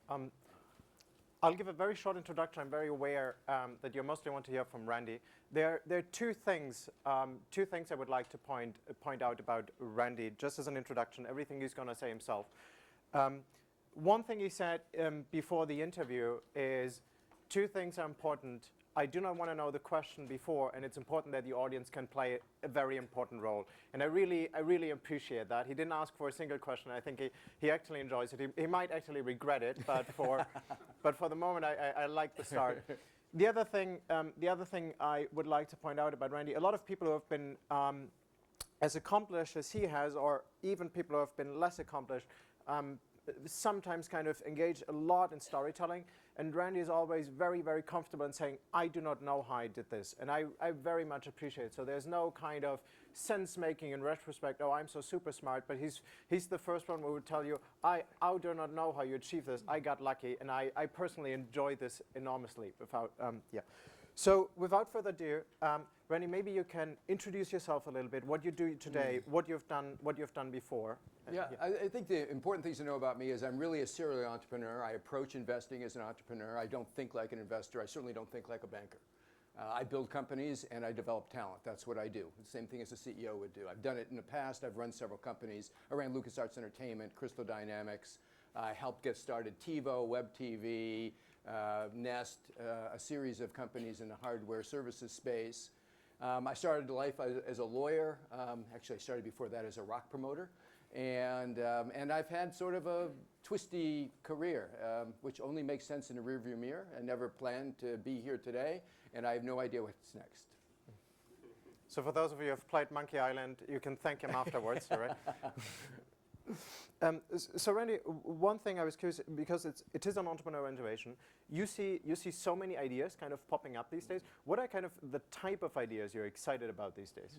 Um, I'll give a very short introduction. I'm very aware that you mostly want to hear from Randy. There are two things I would like to point out about Randy, just as an introduction, everything he's going to say himself. One thing he said before the interview is two things are important. I do not want to know the question before, and it's important that the audience can play a very important role. And I really appreciate that. He didn't ask for a single question. I think he actually enjoys it. He might actually regret it, but for the moment, I like the start. The other thing I would like to point out about Randy, a lot of people who have been as accomplished as he has, or even people who have been less accomplished, sometimes kind of engage a lot in storytelling, and Randy is always very, very comfortable in saying, I do not know how I did this, and I very much appreciate it. So there's no kind of sense-making in retrospect, oh, I'm so super smart, but he's the first one who would tell you, I do not know how you achieved this, I got lucky, and I personally enjoy this enormously. So without further ado, Randy, maybe you can introduce yourself a little bit, what you do today, what you've done before. Yeah, I think the important things to know about me is I'm really a serial entrepreneur. I approach investing as an entrepreneur. I don't think like an investor. I certainly don't think like a banker. I build companies and I develop talent. That's what I do. The same thing as a CEO would do. I've done it in the past. I've run several companies. I ran LucasArts Entertainment, Crystal Dynamics. I helped get started TiVo, Web TV, Nest, a series of companies in the hardware services space. I started life as a lawyer. Actually, I started before that as a rock promoter. And I've had sort of a twisty career, which only makes sense in a rearview mirror. I never planned to be here today, and I have no idea what's next. So for those of you who have played Monkey Island, you can thank him afterwards, all right? So Randy, one thing I was curious, because it is an entrepreneurial innovation, you see so many ideas kind of popping up these days. What are kind of the type of ideas you're excited about these days?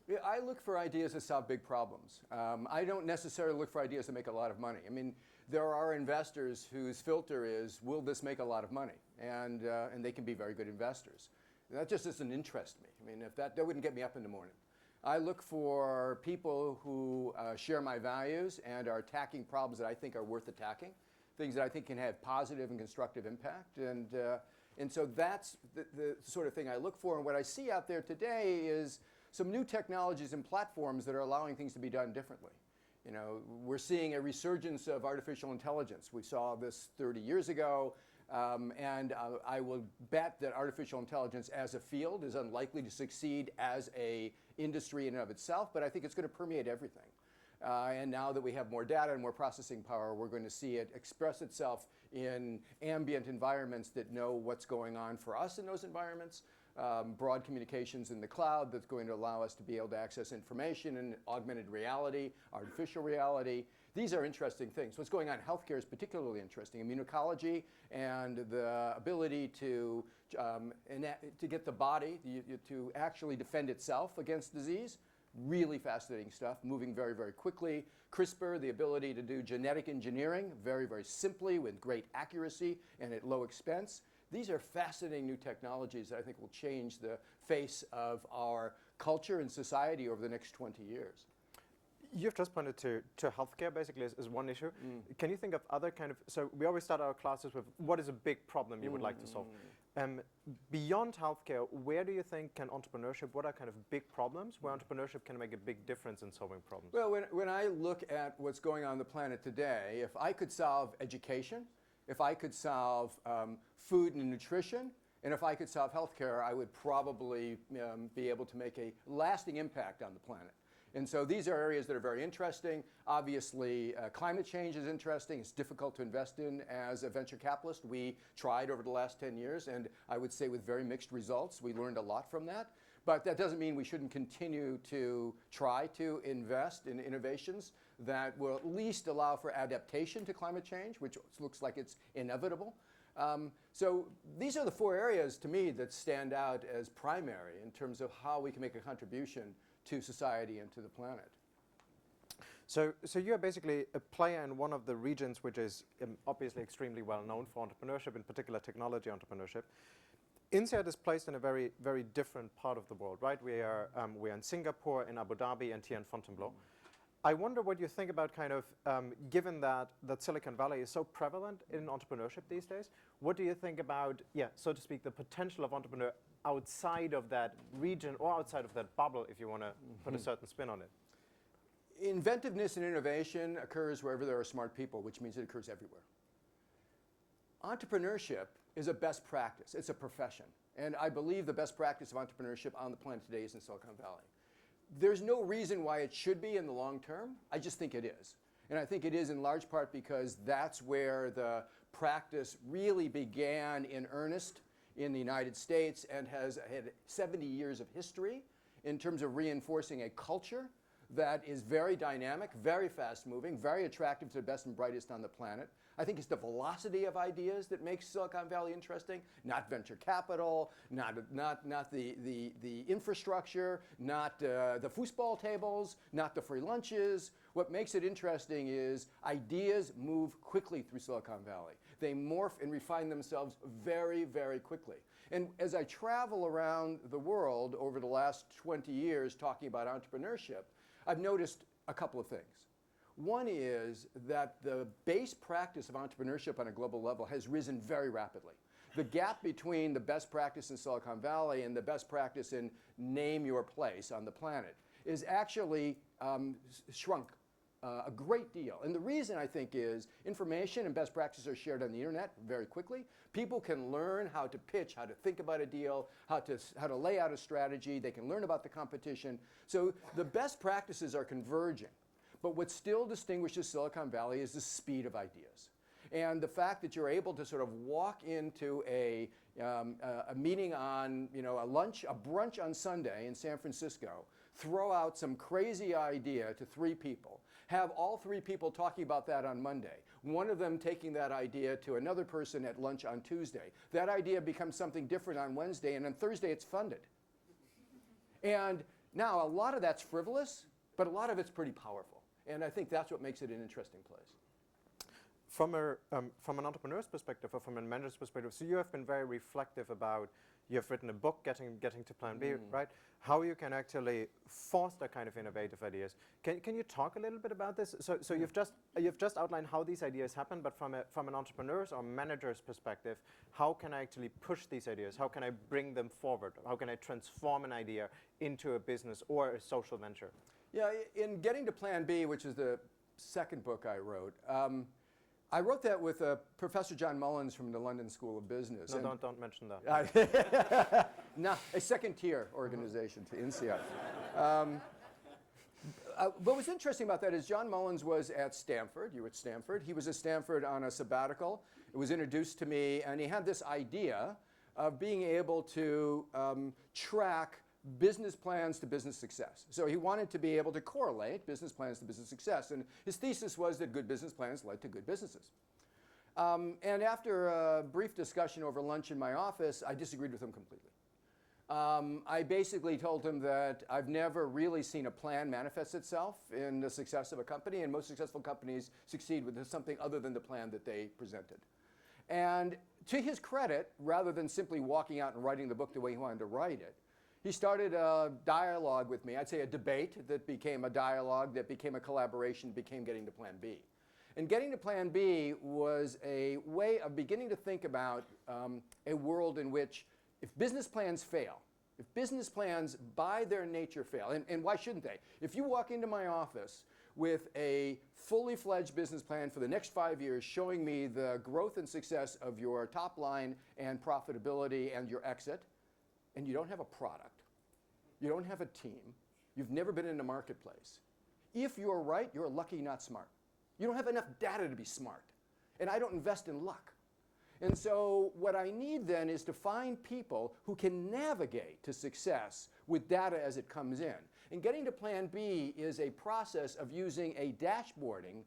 Yeah, I look for ideas that solve big problems. I don't necessarily look for ideas that make a lot of money. I mean, there are investors whose filter is, will this make a lot of money? And they can be very good investors. And that just doesn't interest me. I mean, if that wouldn't get me up in the morning. I look for people who share my values and are attacking problems that I think are worth attacking, things that I think can have positive and constructive impact. And so that's the sort of thing I look for. And what I see out there today is some new technologies and platforms that are allowing things to be done differently. You know, we're seeing a resurgence of artificial intelligence. We saw this 30 years ago. I will bet that artificial intelligence as a field is unlikely to succeed as an industry in and of itself, but I think it's going to permeate everything. And now that we have more data and more processing power, we're going to see it express itself in ambient environments that know what's going on for us in those environments. Broad communications in the cloud that's going to allow us to be able to access information in augmented reality, artificial reality. These are interesting things. What's going on in healthcare is particularly interesting. Immunology and the ability to get the body to actually defend itself against disease. Really fascinating stuff, moving very, very quickly. CRISPR, the ability to do genetic engineering very, very simply with great accuracy and at low expense. These are fascinating new technologies that I think will change the face of our culture and society over the next 20 years. You've just pointed to healthcare basically as one issue. Can you think of other kind of, so we always start our classes with what is a big problem you would like to solve? Beyond healthcare, where do you think can entrepreneurship, what are kind of big problems where entrepreneurship can make a big difference in solving problems? Well, when I look at what's going on the planet today, if I could solve education, if I could solve food and nutrition, and if I could solve healthcare, I would probably be able to make a lasting impact on the planet. And so these are areas that are very interesting. Obviously, climate change is interesting. It's difficult to invest in as a venture capitalist. We tried over the last 10 years, and I would say with very mixed results. We learned a lot from that. But that doesn't mean we shouldn't continue to try to invest in innovations that will at least allow for adaptation to climate change, which looks like it's inevitable. So these are the four areas to me that stand out as primary in terms of how we can make a contribution to society and to the planet. So you're basically a player in one of the regions which is obviously extremely well known for entrepreneurship, in particular technology entrepreneurship. INSEAD is placed in a very, very different part of the world, right? We are in Singapore, in Abu Dhabi, and here in Fontainebleau. I wonder what you think about kind of, given that Silicon Valley is so prevalent in entrepreneurship these days, what do you think about, yeah, so to speak, the potential of entrepreneur outside of that region or outside of that bubble, if you want to put a certain spin on it? Inventiveness and innovation occurs wherever there are smart people, which means it occurs everywhere. Entrepreneurship is a best practice. It's a profession. And I believe the best practice of entrepreneurship on the planet today is in Silicon Valley. There's no reason why it should be in the long term. I just think it is. And I think it is in large part because that's where the practice really began in earnest in the United States and has had 70 years of history in terms of reinforcing a culture that is very dynamic, very fast-moving, very attractive to the best and brightest on the planet. I think it's the velocity of ideas that makes Silicon Valley interesting, not venture capital, not the infrastructure, not the foosball tables, not the free lunches. What makes it interesting is ideas move quickly through Silicon Valley. They morph and refine themselves very, very quickly. And as I travel around the world over the last 20 years talking about entrepreneurship, I've noticed a couple of things. One is that the base practice of entrepreneurship on a global level has risen very rapidly. The gap between the best practice in Silicon Valley and the best practice in name your place on the planet is actually shrunk a great deal. And the reason, I think, is information and best practices are shared on the internet very quickly. People can learn how to pitch, how to think about a deal, how to lay out a strategy. They can learn about the competition. So the best practices are converging. But what still distinguishes Silicon Valley is the speed of ideas. And the fact that you're able to sort of walk into a meeting on, a brunch on Sunday in San Francisco, throw out some crazy idea to 3 people, have all 3 people talking about that on Monday, one of them taking that idea to another person at lunch on Tuesday. That idea becomes something different on Wednesday, and on Thursday it's funded. And now a lot of that's frivolous, but a lot of it's pretty powerful. And I think that's what makes it an interesting place. From an entrepreneur's perspective or from a manager's perspective, so you have been very reflective about, you have written a book, Getting to Plan B, right? How you can actually foster kind of innovative ideas. Can you talk a little bit about this? So you've just outlined how these ideas happen, but from an entrepreneur's or manager's perspective, how can I actually push these ideas? How can I bring them forward? How can I transform an idea into a business or a social venture? Yeah, in Getting to Plan B, which is the second book I wrote, I wrote that with Professor John Mullins from the London School of Business. No, don't mention that. No, a second-tier organization to INSEAD. What was interesting about that is John Mullins was at Stanford. You were at Stanford. He was at Stanford on a sabbatical. It was introduced to me, and he had this idea of being able to track business plans to business success. So he wanted to be able to correlate business plans to business success. And his thesis was that good business plans led to good businesses. And after a brief discussion over lunch in my office, I disagreed with him completely. I basically told him that I've never really seen a plan manifest itself in the success of a company, and most successful companies succeed with something other than the plan that they presented. And to his credit, rather than simply walking out and writing the book the way he wanted to write it, he started a dialogue with me. I'd say a debate that became a dialogue, that became a collaboration, became Getting to Plan B. And Getting to Plan B was a way of beginning to think about a world in which if business plans fail, if business plans by their nature fail, and why shouldn't they? If you walk into my office with a fully fledged business plan for the next 5 years showing me the growth and success of your top line and profitability and your exit, and you don't have a product, you don't have a team, you've never been in a marketplace. If you're right, you're lucky, not smart. You don't have enough data to be smart. And I don't invest in luck. And so what I need then is to find people who can navigate to success with data as it comes in. And Getting to Plan B is a process of using a dashboarding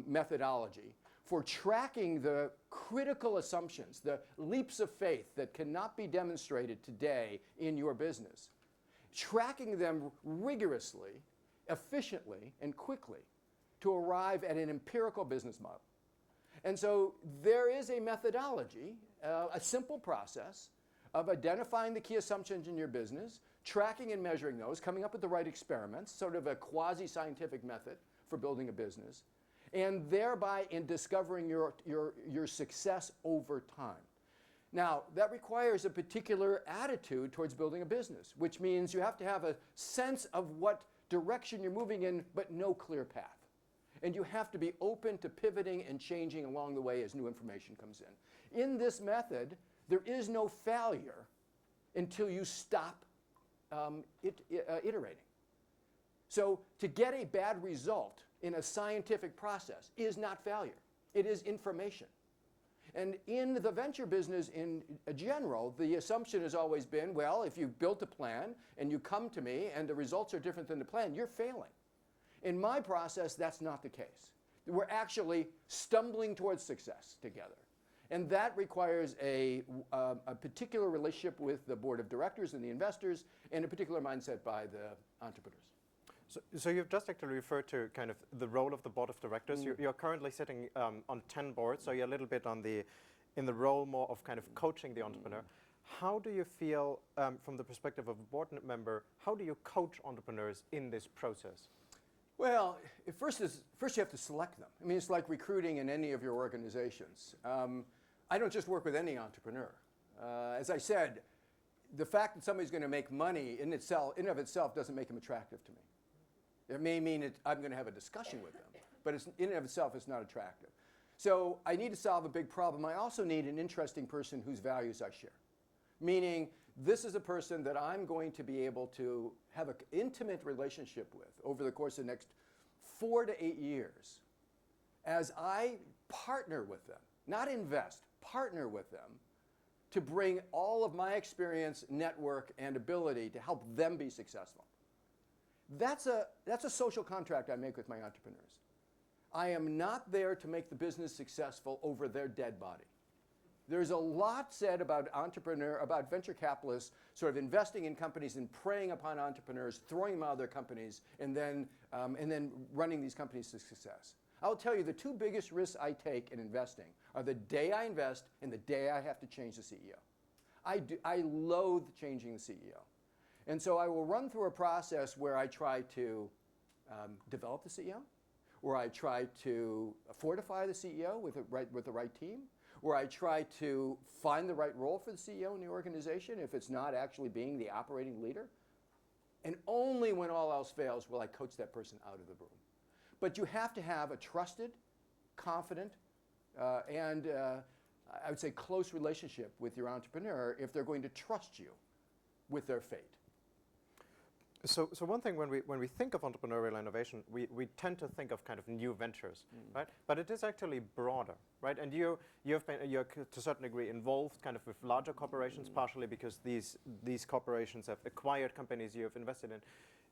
methodology for tracking the critical assumptions, the leaps of faith that cannot be demonstrated today in your business, tracking them rigorously, efficiently, and quickly to arrive at an empirical business model. And so there is a methodology, a simple process of identifying the key assumptions in your business, tracking and measuring those, coming up with the right experiments, sort of a quasi-scientific method for building a business, and thereby in discovering your success over time. Now, that requires a particular attitude towards building a business, which means you have to have a sense of what direction you're moving in, but no clear path. And you have to be open to pivoting and changing along the way as new information comes in. In this method, there is no failure until you stop iterating. So to get a bad result in a scientific process is not failure. It is information. And in the venture business in general, the assumption has always been, well, if you've built a plan and you come to me and the results are different than the plan, you're failing. In my process, that's not the case. We're actually stumbling towards success together. And that requires a particular relationship with the board of directors and the investors, and a particular mindset by the entrepreneurs. So you've just actually referred to kind of the role of the board of directors. You're currently sitting on 10 boards, so you're a little bit in the role more of kind of coaching the entrepreneur. How do you feel, from the perspective of a board member, how do you coach entrepreneurs in this process? Well, first you have to select them. I mean, it's like recruiting in any of your organizations. I don't just work with any entrepreneur. As I said, the fact that somebody's going to make money in and of itself doesn't make them attractive to me. It may mean I'm going to have a discussion with them, but in and of itself, it's not attractive. So I need to solve a big problem. I also need an interesting person whose values I share. Meaning, this is a person that I'm going to be able to have an intimate relationship with over the course of the next 4 to 8 years as I partner with them, not invest, partner with them to bring all of my experience, network, and ability to help them be successful. That's a social contract I make with my entrepreneurs. I am not there to make the business successful over their dead body. There's a lot said about venture capitalists sort of investing in companies and preying upon entrepreneurs, throwing them out of their companies, and then running these companies to success. I'll tell you, the two biggest risks I take in investing are the day I invest and the day I have to change the CEO. I loathe changing the CEO. And so I will run through a process where I try to develop the CEO, where I try to fortify the CEO with the right team, where I try to find the right role for the CEO in the organization if it's not actually being the operating leader. And only when all else fails will I coach that person out of the room. But you have to have a trusted, confident, and I would say close relationship with your entrepreneur if they're going to trust you with their fate. So one thing when we think of entrepreneurial innovation, we tend to think of kind of new ventures, right? But it is actually broader, right? And you're to a certain degree involved kind of with larger corporations, partially because these corporations have acquired companies you have invested in.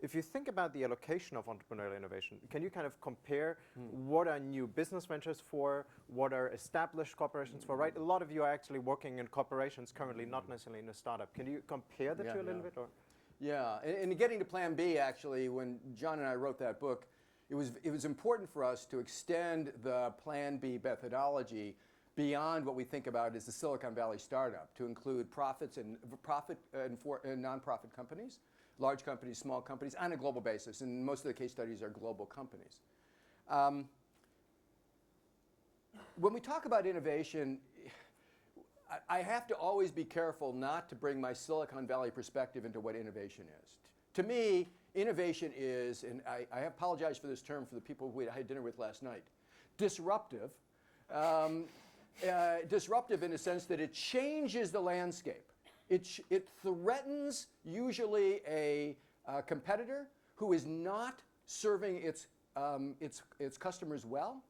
If you think about the allocation of entrepreneurial innovation, can you kind of compare what are new business ventures for, what are established corporations for, right? A lot of you are actually working in corporations currently, not necessarily in a startup. Can you compare the two a little bit? Or? Yeah, and getting to Plan B, actually, when John and I wrote that book, it was important for us to extend the Plan B methodology beyond what we think about as the Silicon Valley startup, to include profit and nonprofit companies, large companies, small companies, on a global basis. And most of the case studies are global companies. When we talk about innovation, I have to always be careful not to bring my Silicon Valley perspective into what innovation is. To me, innovation is, and I apologize for this term for the people I had dinner with last night, disruptive. Disruptive in the sense that it changes the landscape. It threatens usually a competitor who is not serving its customers well.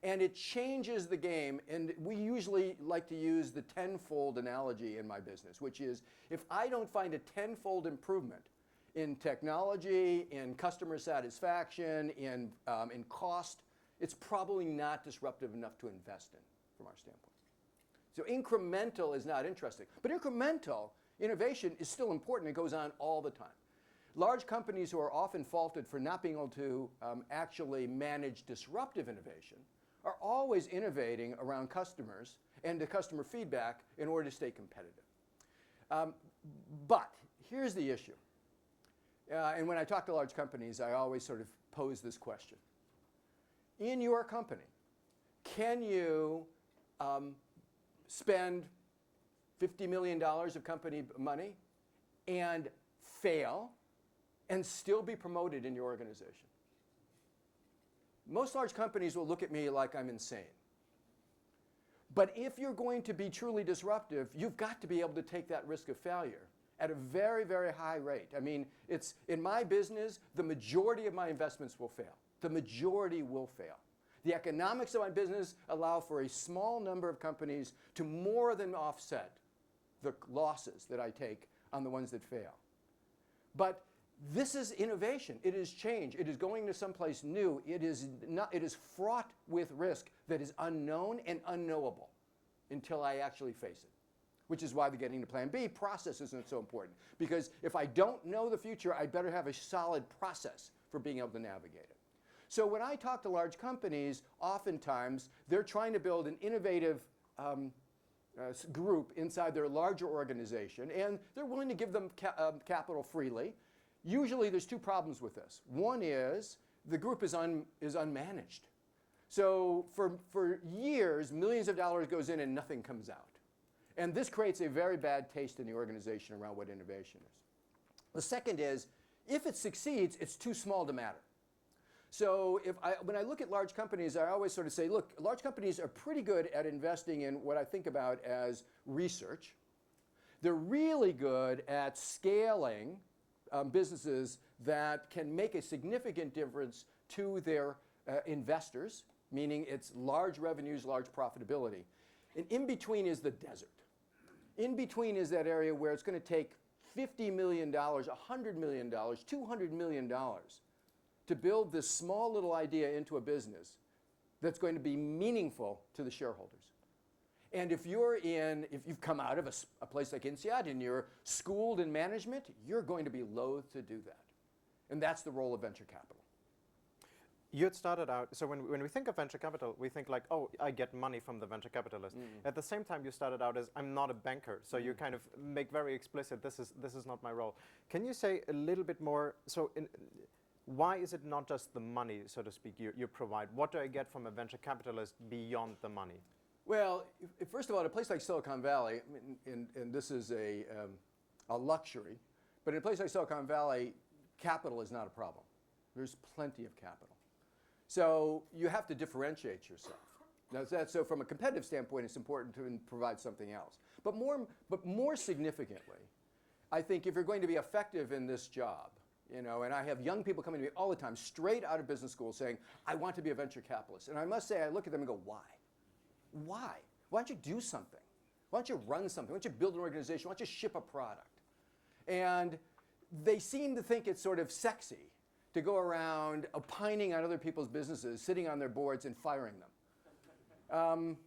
And it changes the game, and we usually like to use the tenfold analogy in my business, which is if I don't find a tenfold improvement in technology, in customer satisfaction, in cost, it's probably not disruptive enough to invest in from our standpoint. So incremental is not interesting, but incremental innovation is still important. It goes on all the time. Large companies who are often faulted for not being able to actually manage disruptive innovation are always innovating around customers and the customer feedback in order to stay competitive. But here's the issue. And when I talk to large companies, I always sort of pose this question. In your company, can you spend $50 million of company money and fail and still be promoted in your organization? Most large companies will look at me like I'm insane. But if you're going to be truly disruptive, you've got to be able to take that risk of failure at a very, very high rate. I mean, it's in my business, the majority of my investments will fail. The majority will fail. The economics of my business allow for a small number of companies to more than offset the losses that I take on the ones that fail. But this is innovation. It is change. It is going to someplace new. It is fraught with risk that is unknown and unknowable until I actually face it. Which is why the getting to plan B process isn't so important. Because if I don't know the future, I better have a solid process for being able to navigate it. So when I talk to large companies, oftentimes they're trying to build an innovative group inside their larger organization, and they're willing to give them capital freely. Usually there's two problems with this. One is the group is unmanaged. So for years, millions of dollars goes in and nothing comes out. And this creates a very bad taste in the organization around what innovation is. The second is, if it succeeds, it's too small to matter. So when I look at large companies, I always sort of say, look, large companies are pretty good at investing in what I think about as research. They're really good at scaling businesses that can make a significant difference to their investors, meaning it's large revenues, large profitability. And in between is the desert. In between is that area where it's going to take $50 million, $100 million, $200 million to build this small little idea into a business that's going to be meaningful to the shareholders. And if you've come out of a place like INSEAD and you're schooled in management, you're going to be loath to do that. And that's the role of venture capital. You had started out, so when we think of venture capital, we think like, oh, I get money from the venture capitalist. At the same time, you started out as, I'm not a banker. So you kind of make very explicit, this is not my role. Can you say a little bit more, why is it not just the money, so to speak, you provide? What do I get from a venture capitalist beyond the money? Well, first of all, in a place like Silicon Valley, and this is a luxury, but in a place like Silicon Valley, capital is not a problem. There's plenty of capital. So you have to differentiate yourself. So from a competitive standpoint, it's important to provide something else. But more significantly, I think if you're going to be effective in this job, and I have young people coming to me all the time, straight out of business school, saying, I want to be a venture capitalist. And I must say, I look at them and go, why? Why? Why don't you do something? Why don't you run something? Why don't you build an organization? Why don't you ship a product? And they seem to think it's sort of sexy to go around opining on other people's businesses, sitting on their boards and firing them.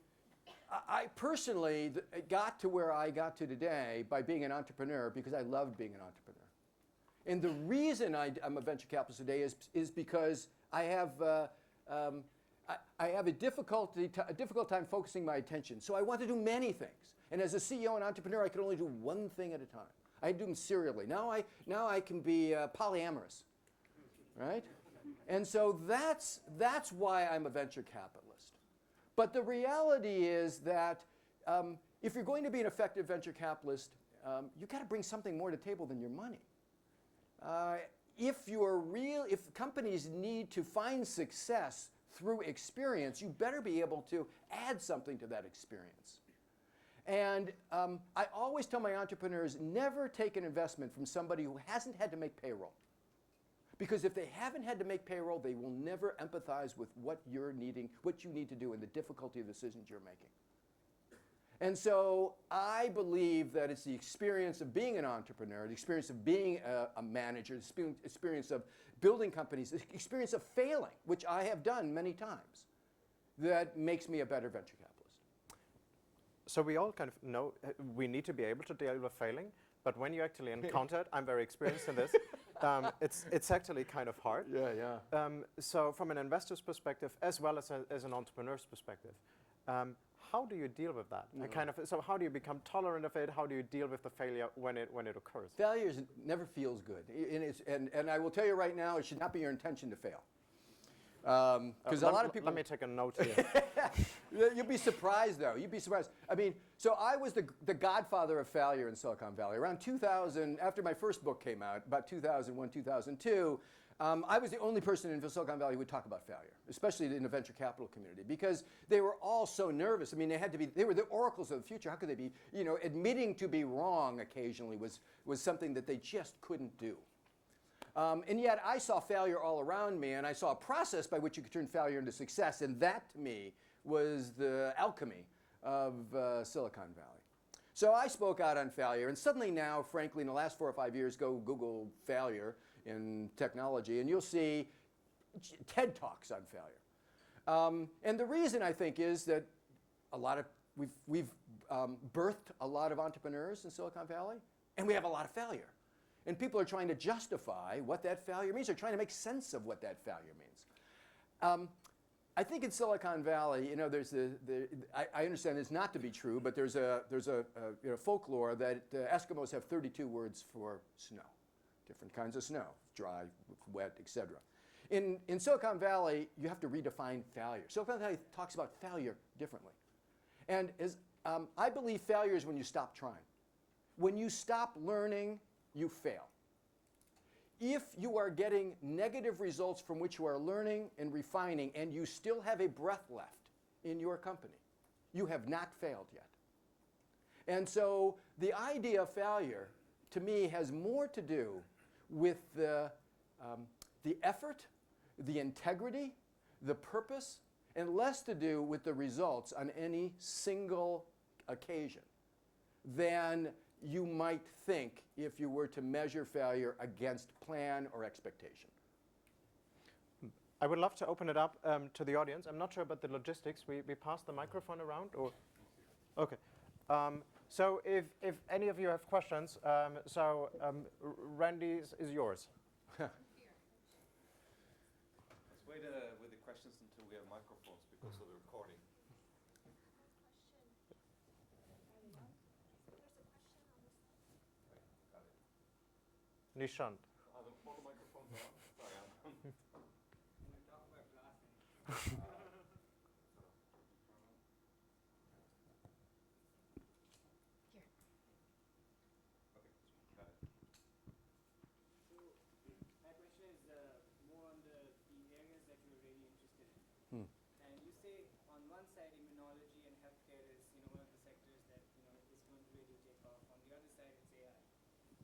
I personally got to where I got to today by being an entrepreneur because I loved being an entrepreneur. And the reason I'm a venture capitalist today is because I have a difficult time focusing my attention. So I want to do many things. And as a CEO and entrepreneur, I could only do one thing at a time. I do them serially. Now I can be polyamorous, right? And so that's why I'm a venture capitalist. But the reality is that if you're going to be an effective venture capitalist, you've got to bring something more to the table than your money. If companies need to find success through experience, you better be able to add something to that experience. And I always tell my entrepreneurs, never take an investment from somebody who hasn't had to make payroll. Because if they haven't had to make payroll, they will never empathize with what you need to do and the difficulty of the decisions you're making. And so I believe that it's the experience of being an entrepreneur, the experience of being a manager, the experience of building companies, the experience of failing, which I have done many times, that makes me a better venture capitalist. So we all kind of know we need to be able to deal with failing, but when you actually encounter it, I'm very experienced in this, it's actually kind of hard. Yeah. So from an investor's perspective, as well as an entrepreneur's perspective, How do you deal with that? So how do you become tolerant of it? How do you deal with the failure when it occurs? Failure never feels good. And I will tell you right now, it should not be your intention to fail. Because a lot of people... Let me take a note here. You'll be surprised, though. You'd be surprised. I mean, so I was the godfather of failure in Silicon Valley. Around 2000, after my first book came out, about 2001, 2002, I was the only person in Silicon Valley who would talk about failure, especially in the venture capital community, because they were all so nervous. I mean, they were the oracles of the future. How could they be, admitting to be wrong occasionally was something that they just couldn't do. And yet I saw failure all around me, and I saw a process by which you could turn failure into success, and that, to me, was the alchemy of Silicon Valley. So I spoke out on failure, and suddenly now, frankly, in the last 4 or 5 years, go Google failure in technology, and you'll see TED Talks on failure. And the reason, I think, is that we've birthed a lot of entrepreneurs in Silicon Valley, and we have a lot of failure. And people are trying to justify what that failure means. They're trying to make sense of what that failure means. I think in Silicon Valley, there's I understand this not to be true, but there's a folklore that Eskimos have 32 words for snow, different kinds of snow, dry, wet, etc. In Silicon Valley, you have to redefine failure. Silicon Valley talks about failure differently. And I believe failure is when you stop trying. When you stop learning, you fail. If you are getting negative results from which you are learning and refining, and you still have a breath left in your company, you have not failed yet. And so the idea of failure, to me, has more to do with the effort, the integrity, the purpose, and less to do with the results on any single occasion than you might think if you were to measure failure against plan or expectation. I would love to open it up to the audience. I'm not sure about the logistics. We pass the microphone around, or? Okay. So if any of you have questions, Randy's is yours. Let's wait with the questions until we have microphones because of the recording. Nishant. The phone microphones are on. Sorry, When we talk about glassing, got it. so my question is more on the areas that you're really interested in. And you say on one side immunology and healthcare is one of the sectors that is going to really take off. On the other side it's AI.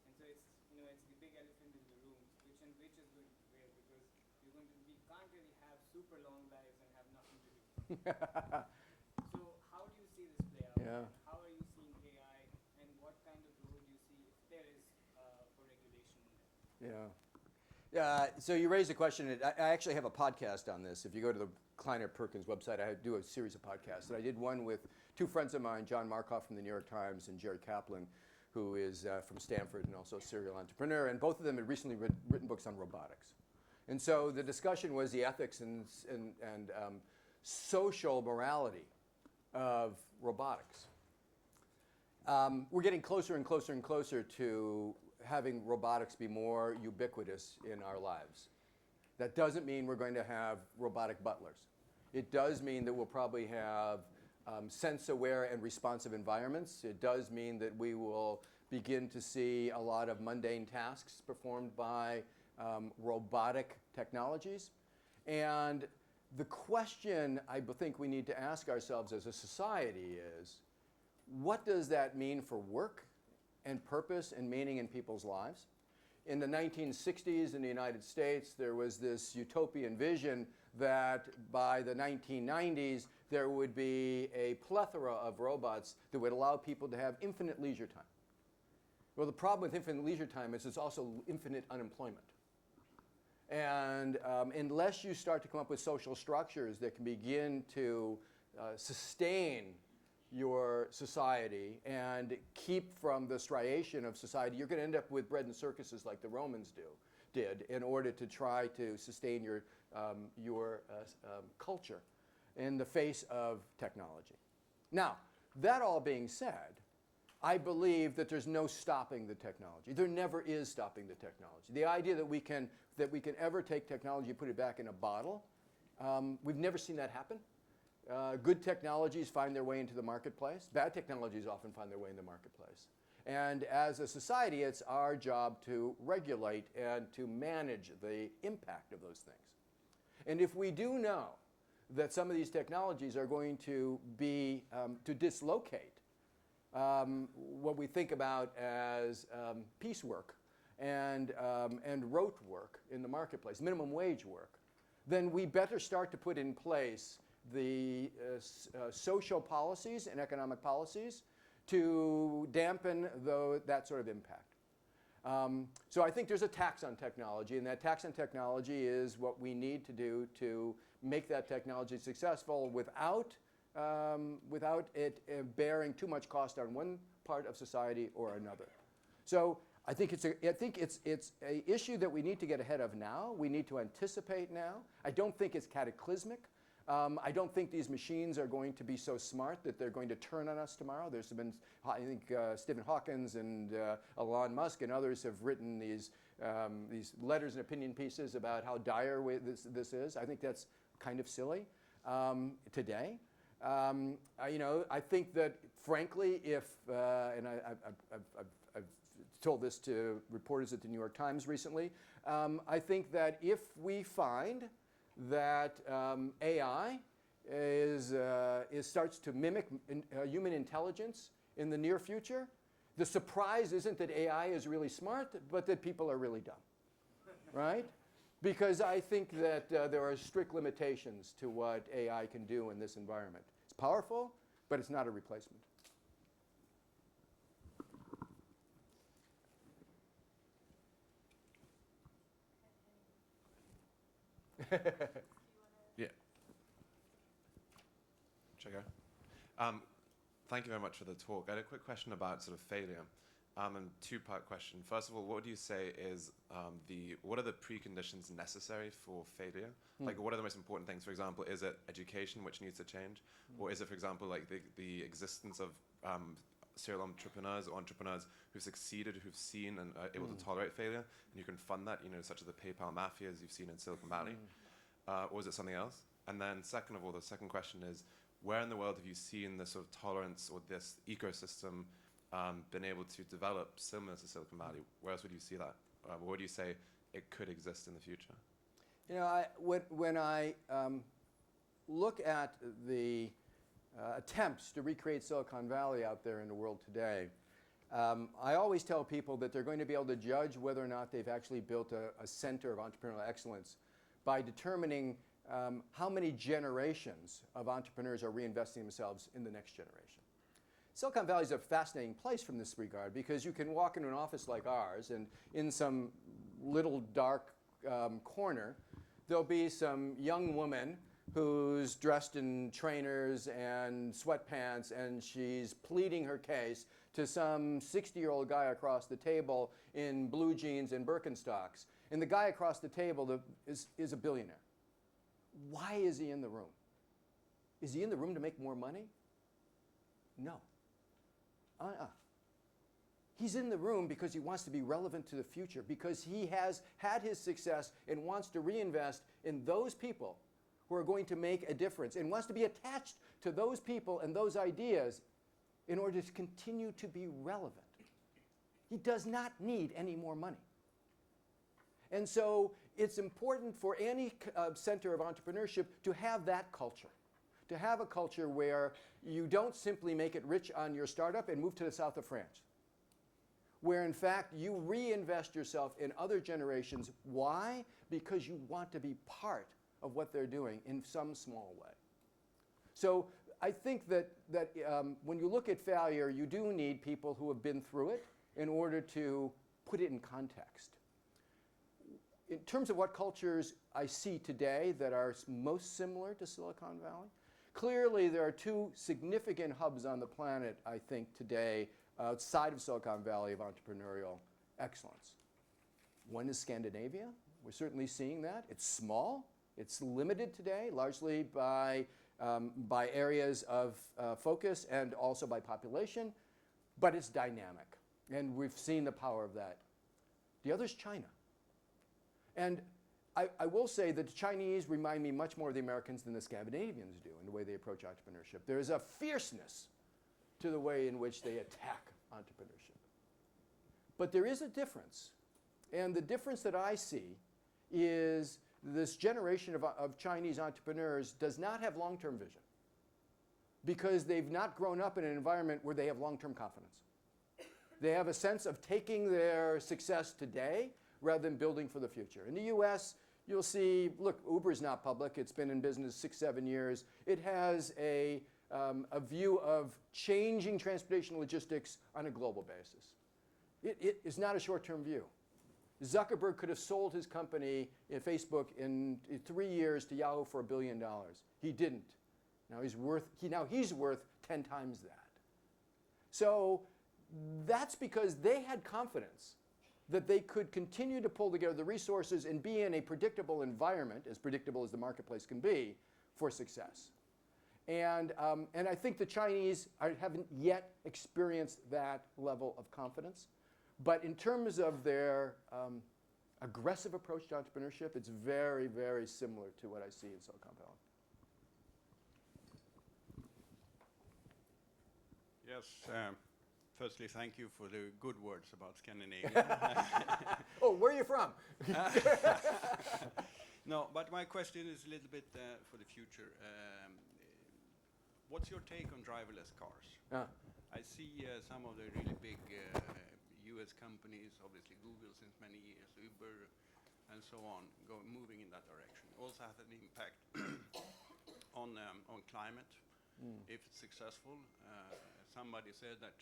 And so it's it's the big elephant in the room, which is going to fail because we can't really have super long lives and have nothing to do. So how do you see this play out? Yeah. How are you seeing AI, and what kind of role do you see, if there is, for regulation in there? Yeah. So you raised a question. I actually have a podcast on this. If you go to the Kleiner Perkins website, I do a series of podcasts. And I did one with two friends of mine, John Markoff from the New York Times and Jerry Kaplan, who is from Stanford and also a serial entrepreneur. And both of them had recently written books on robotics. And so the discussion was the ethics and social morality of robotics. We're getting closer and closer and closer to having robotics be more ubiquitous in our lives. That doesn't mean we're going to have robotic butlers. It does mean that we'll probably have sense-aware and responsive environments. It does mean that we will begin to see a lot of mundane tasks performed by robotic technologies. And the question I think we need to ask ourselves as a society is, what does that mean for work and purpose and meaning in people's lives? In the 1960s in the United States, there was this utopian vision that by the 1990s, there would be a plethora of robots that would allow people to have infinite leisure time. Well, the problem with infinite leisure time is it's also infinite unemployment. And unless you start to come up with social structures that can begin to sustain your society and keep from the striation of society, you're going to end up with bread and circuses like the Romans did in order to try to sustain your culture. in the face of technology. Now, that all being said, I believe that there's no stopping the technology. There never is stopping the technology. The idea that we can ever take technology and put it back in a bottle, we've never seen that happen. Good technologies find their way into the marketplace. Bad technologies often find their way in the marketplace. And as a society, it's our job to regulate and to manage the impact of those things. And if we do know that some of these technologies are going to be, to dislocate what we think about as piecework and rote work in the marketplace, minimum wage work, then we better start to put in place the social policies and economic policies to dampen that sort of impact. So I think there's a tax on technology, and that tax on technology is what we need to do to make that technology successful without it bearing too much cost on one part of society or another. So I think it's an issue that we need to get ahead of now. We need to anticipate now. I don't think it's cataclysmic. I don't think these machines are going to be so smart that they're going to turn on us tomorrow. There's been, I think, Stephen Hawking and Elon Musk and others have written these letters and opinion pieces about how dire this is. I think that's kind of silly today. I think that, frankly, if, and I've told this to reporters at the New York Times recently, I think that if we find that AI starts to mimic human intelligence in the near future, the surprise isn't that AI is really smart, but that people are really dumb, right? Because I think that there are strict limitations to what AI can do in this environment. It's powerful, but it's not a replacement. Yeah. Should I go? Thank you very much for the talk. I had a quick question about sort of failure, and two-part question. First of all, what would you say is what are the preconditions necessary for failure? Like, what are the most important things? For example, is it education which needs to change, or is it, for example, like the existence of serial entrepreneurs or entrepreneurs who've succeeded, who've seen and are able to tolerate failure, and you can fund that, such as the PayPal mafias you've seen in Silicon Valley, or is it something else? And then second of all, the second question is, where in the world have you seen this sort of tolerance or this ecosystem been able to develop similar to Silicon Valley? Where else would you see that? Where would you say it could exist in the future? When I look at the attempts to recreate Silicon Valley out there in the world today, I always tell people that they're going to be able to judge whether or not they've actually built a center of entrepreneurial excellence by determining how many generations of entrepreneurs are reinvesting themselves in the next generation. Silicon Valley is a fascinating place from this regard because you can walk into an office like ours and in some little dark corner, there'll be some young woman who's dressed in trainers and sweatpants, and she's pleading her case to some 60-year-old guy across the table in blue jeans and Birkenstocks. And the guy across the table is a billionaire. Why is he in the room? Is he in the room to make more money? No. He's in the room because he wants to be relevant to the future, because he has had his success and wants to reinvest in those people who are going to make a difference and wants to be attached to those people and those ideas in order to continue to be relevant. He does not need any more money. And so it's important for any center of entrepreneurship to have that culture, to have a culture where you don't simply make it rich on your startup and move to the south of France, where in fact you reinvest yourself in other generations. Why? Because you want to be part of what they're doing in some small way. So I think that when you look at failure, you do need people who have been through it in order to put it in context. In terms of what cultures I see today that are most similar to Silicon Valley, clearly there are two significant hubs on the planet, I think, today outside of Silicon Valley of entrepreneurial excellence. One is Scandinavia. We're certainly seeing that. It's small, It's limited today largely by areas of focus and also by population, but it's dynamic. And we've seen the power of that. The other is China. And I will say that the Chinese remind me much more of the Americans than the Scandinavians do in the way they approach entrepreneurship. There is a fierceness to the way in which they attack entrepreneurship. But there is a difference. And the difference that I see is this generation of Chinese entrepreneurs does not have long-term vision because they've not grown up in an environment where they have long-term confidence. They have a sense of taking their success today rather than building for the future. In the US, you'll see, look, Uber's not public. It's been in business 6, 7 years. It has a view of changing transportation logistics on a global basis. It is not a short-term view. Zuckerberg could have sold his company in Facebook in 3 years to Yahoo for $1 billion. He didn't. Now he's worth 10 times that. So that's because they had confidence that they could continue to pull together the resources and be in a predictable environment, as predictable as the marketplace can be, for success. And I think the Chinese haven't yet experienced that level of confidence. But in terms of their aggressive approach to entrepreneurship, it's very, very similar to what I see in Silicon Valley. Yes. Firstly, thank you for the good words about Scandinavia. Oh, where are you from? No, but my question is a little bit for the future. What's your take on driverless cars? I see some of the really big US companies, obviously Google since many years, Uber, and so on, moving in that direction. Also has an impact on climate if it's successful. Somebody said that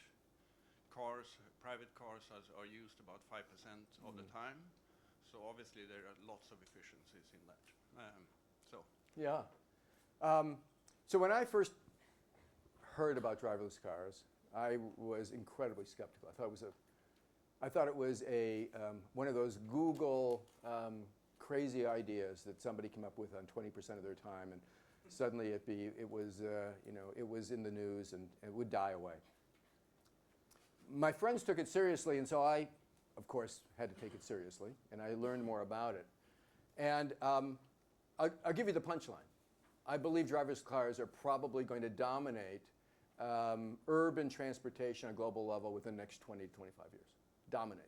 private cars are used about 5% of the time. So obviously there are lots of efficiencies in that. Yeah. So when I first heard about driverless cars, I was incredibly skeptical. I thought it was one of those Google crazy ideas that somebody came up with on 20% of their time, and suddenly it was in the news and it would die away. My friends took it seriously, and so I, of course, had to take it seriously, and I learned more about it. And I'll give you the punchline. I believe driverless cars are probably going to dominate urban transportation on a global level within the next 20 to 25 years. Dominate.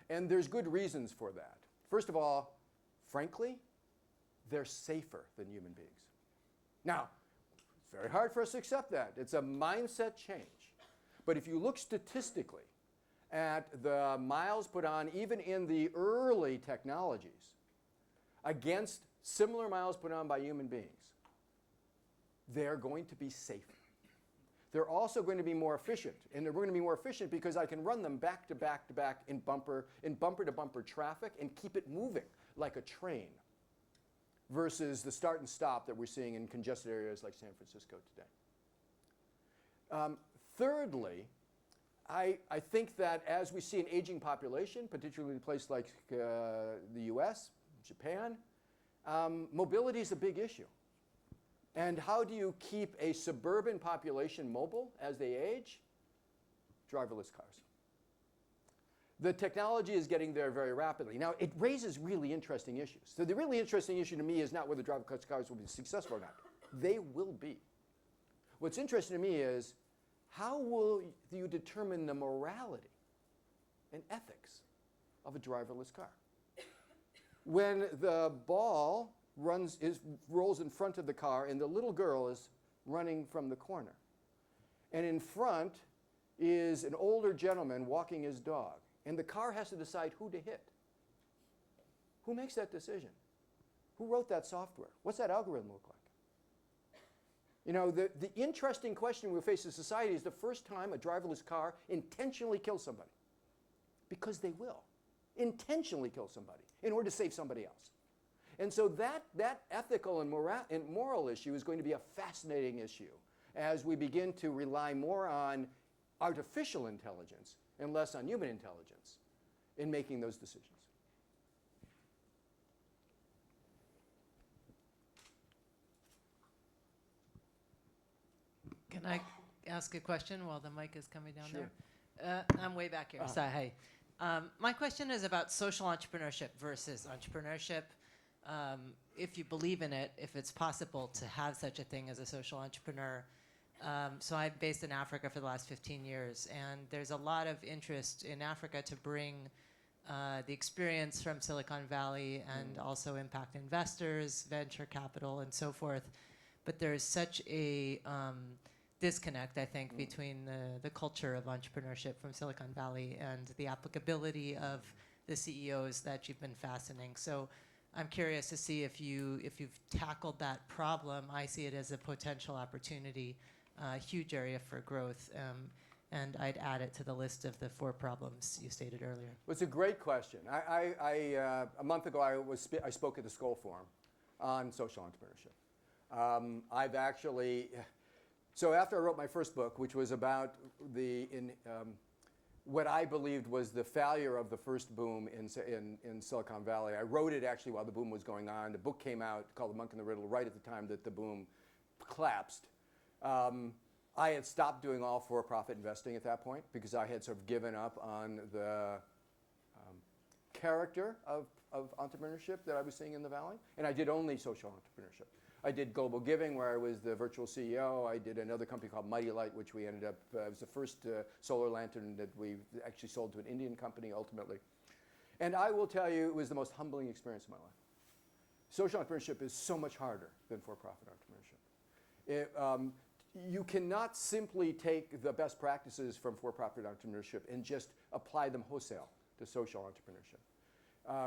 And there's good reasons for that. First of all, frankly, they're safer than human beings. Now, it's very hard for us to accept that. It's a mindset change. But if you look statistically at the miles put on, even in the early technologies, against similar miles put on by human beings, they're going to be safer. They're also going to be more efficient. And they're going to be more efficient because I can run them back to back to back in bumper to bumper traffic and keep it moving like a train versus the start and stop that we're seeing in congested areas like San Francisco today. Thirdly, I think that as we see an aging population, particularly in a place like the US, Japan, mobility is a big issue. And how do you keep a suburban population mobile as they age? Driverless cars. The technology is getting there very rapidly. Now, it raises really interesting issues. So the really interesting issue to me is not whether driverless cars will be successful or not. They will be. What's interesting to me is how will you determine the morality and ethics of a driverless car? When the ball rolls in front of the car and the little girl is running from the corner, and in front is an older gentleman walking his dog, and the car has to decide who to hit. Who makes that decision? Who wrote that software? What's that algorithm look like? You know, the interesting question we face in society is the first time a driverless car intentionally kills somebody. Because they will intentionally kill somebody in order to save somebody else. And so that ethical and moral issue is going to be a fascinating issue as we begin to rely more on artificial intelligence and less on human intelligence in making those decisions. Can I ask a question while the mic is coming down Sure. there? I'm way back here. So, hey. My question is about social entrepreneurship versus entrepreneurship. If you believe in it, if it's possible to have such a thing as a social entrepreneur. So I've based in Africa for the last 15 years, and there's a lot of interest in Africa to bring the experience from Silicon Valley and also impact investors, venture capital, and so forth. But there's such a disconnect, I think, between the culture of entrepreneurship from Silicon Valley and the applicability of the CEOs that you've been fastening. So I'm curious to see if you've tackled that problem. I see it as a potential opportunity, a huge area for growth, and I'd add it to the list of the 4 problems you stated earlier. Well, it's a great question. A month ago, I spoke at the Skoll Forum on social entrepreneurship. I've actually, so after I wrote my first book, which was about what I believed was the failure of the first boom in Silicon Valley, I wrote it actually while the boom was going on. The book came out called The Monk and the Riddle right at the time that the boom collapsed. I had stopped doing all for-profit investing at that point because I had sort of given up on the character of entrepreneurship that I was seeing in the Valley, and I did only social entrepreneurship. I did global giving, where I was the virtual CEO. I did another company called Mighty Light, which we ended up, it was the first solar lantern that we actually sold to an Indian company ultimately. And I will tell you, it was the most humbling experience of my life. Social entrepreneurship is so much harder than for-profit entrepreneurship. You cannot simply take the best practices from for-profit entrepreneurship and just apply them wholesale to social entrepreneurship.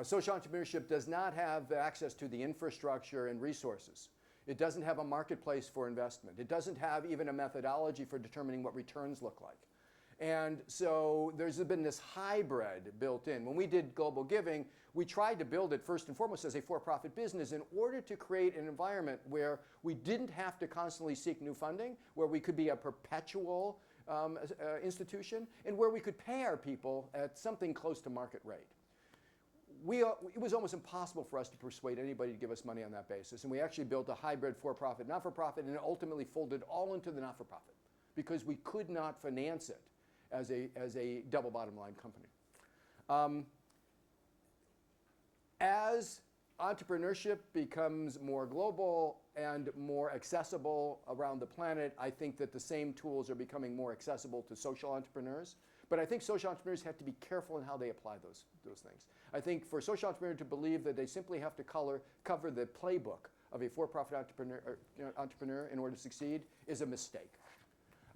Social entrepreneurship does not have access to the infrastructure and resources. It doesn't have a marketplace for investment. It doesn't have even a methodology for determining what returns look like. And so there's been this hybrid built in. When we did global giving, we tried to build it first and foremost as a for-profit business in order to create an environment where we didn't have to constantly seek new funding, where we could be a perpetual institution, and where we could pay our people at something close to market rate. It was almost impossible for us to persuade anybody to give us money on that basis, and we actually built a hybrid for-profit, not-for-profit, and it ultimately folded all into the not-for-profit because we could not finance it as a double bottom line company. As entrepreneurship becomes more global and more accessible around the planet, I think that the same tools are becoming more accessible to social entrepreneurs. But I think social entrepreneurs have to be careful in how they apply those things. I think for social entrepreneurs to believe that they simply have to cover the playbook of a for-profit entrepreneur in order to succeed is a mistake.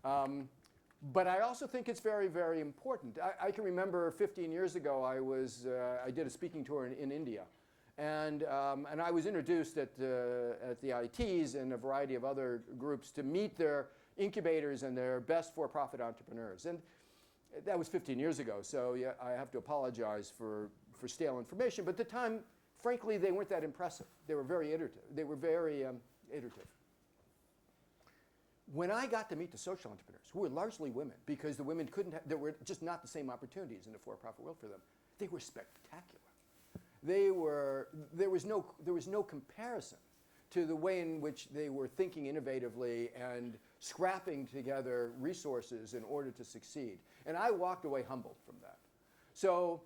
But I also think it's very, very important. I can remember 15 years ago, I did a speaking tour in India. And I was introduced at the ITs and a variety of other groups to meet their incubators and their best for-profit entrepreneurs. And that was 15 years ago, so yeah, I have to apologize for stale information. But at the time, frankly, they weren't that impressive. They were very iterative. When I got to meet the social entrepreneurs, who were largely women, because the women there were just not the same opportunities in the for-profit world for them, they were spectacular. There was no comparison to the way in which they were thinking innovatively and scrapping together resources in order to succeed. And I walked away humbled from that. So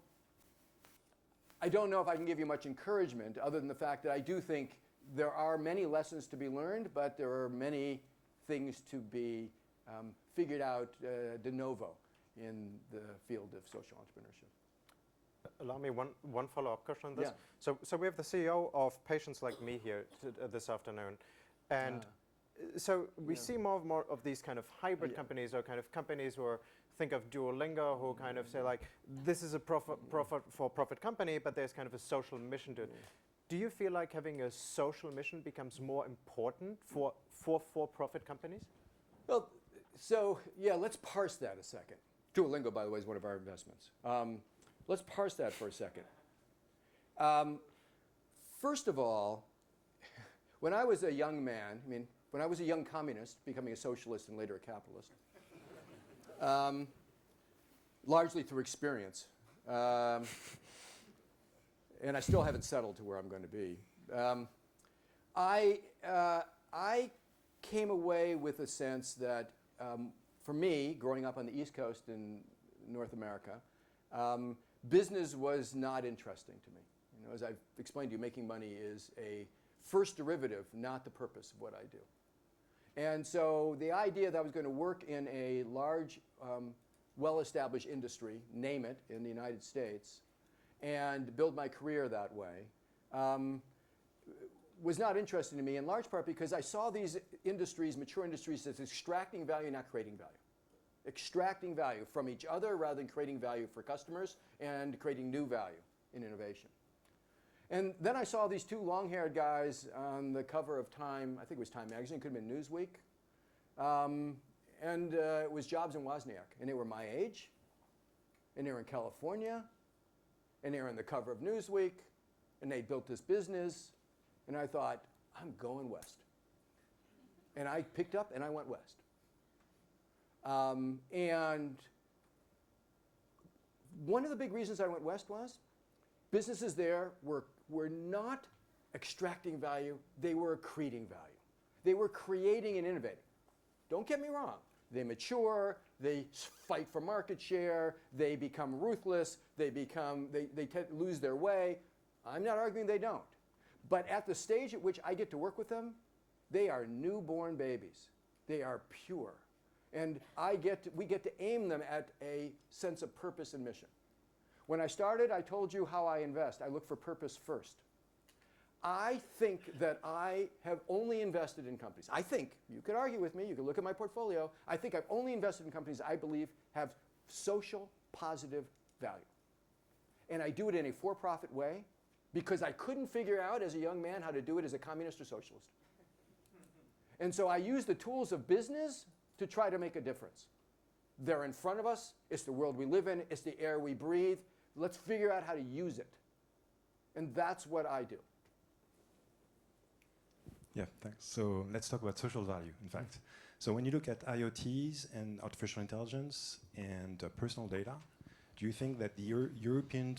I don't know if I can give you much encouragement other than the fact that I do think there are many lessons to be learned, but there are many things to be figured out de novo in the field of social entrepreneurship. Allow me one follow-up question on this. Yeah. So we have the CEO of Patients Like Me here this afternoon, and so we see more and more of these kind of hybrid companies, or kind of companies who think of Duolingo, who kind of say like, this is a for-profit company, but there's kind of a social mission to it. Do you feel like having a social mission becomes more important for for-profit companies? Well, so yeah, let's parse that a second. Duolingo, by the way, is one of our investments. Let's parse that for a second. First of all, when I was a young man, when I was a young communist, becoming a socialist and later a capitalist, largely through experience, and I still haven't settled to where I'm going to be, I came away with a sense that for me, growing up on the East Coast in North America, business was not interesting to me. You know, as I've explained to you, making money is a first derivative, not the purpose of what I do. And so the idea that I was going to work in a large, well-established industry, name it, in the United States, and build my career that way, was not interesting to me, in large part because I saw these industries, mature industries, as extracting value, not creating value. Extracting value from each other rather than creating value for customers and creating new value in innovation. And then I saw these two long-haired guys on the cover of Time, I think it was Time magazine, could have been Newsweek, and it was Jobs and Wozniak, and they were my age, and they were in California, and they were on the cover of Newsweek, and they built this business, and I thought, I'm going west. And I picked up and I went west. And one of the big reasons I went west was businesses there were not extracting value, they were accreting value. They were creating and innovating. Don't get me wrong. They mature, they fight for market share, they become ruthless, they lose their way. I'm not arguing they don't. But at the stage at which I get to work with them, they are newborn babies. They are pure. And we get to aim them at a sense of purpose and mission. When I started, I told you how I invest. I look for purpose first. I think that I have only invested in companies. I think, you could argue with me, you could look at my portfolio, I think I've only invested in companies I believe have social positive value. And I do it in a for-profit way because I couldn't figure out as a young man how to do it as a communist or socialist. And so I use the tools of business to try to make a difference. They're in front of us. It's the world we live in. It's the air we breathe. Let's figure out how to use it. And that's what I do. Yeah, thanks. So let's talk about social value, in fact. So when you look at IoTs and artificial intelligence and personal data, do you think that the European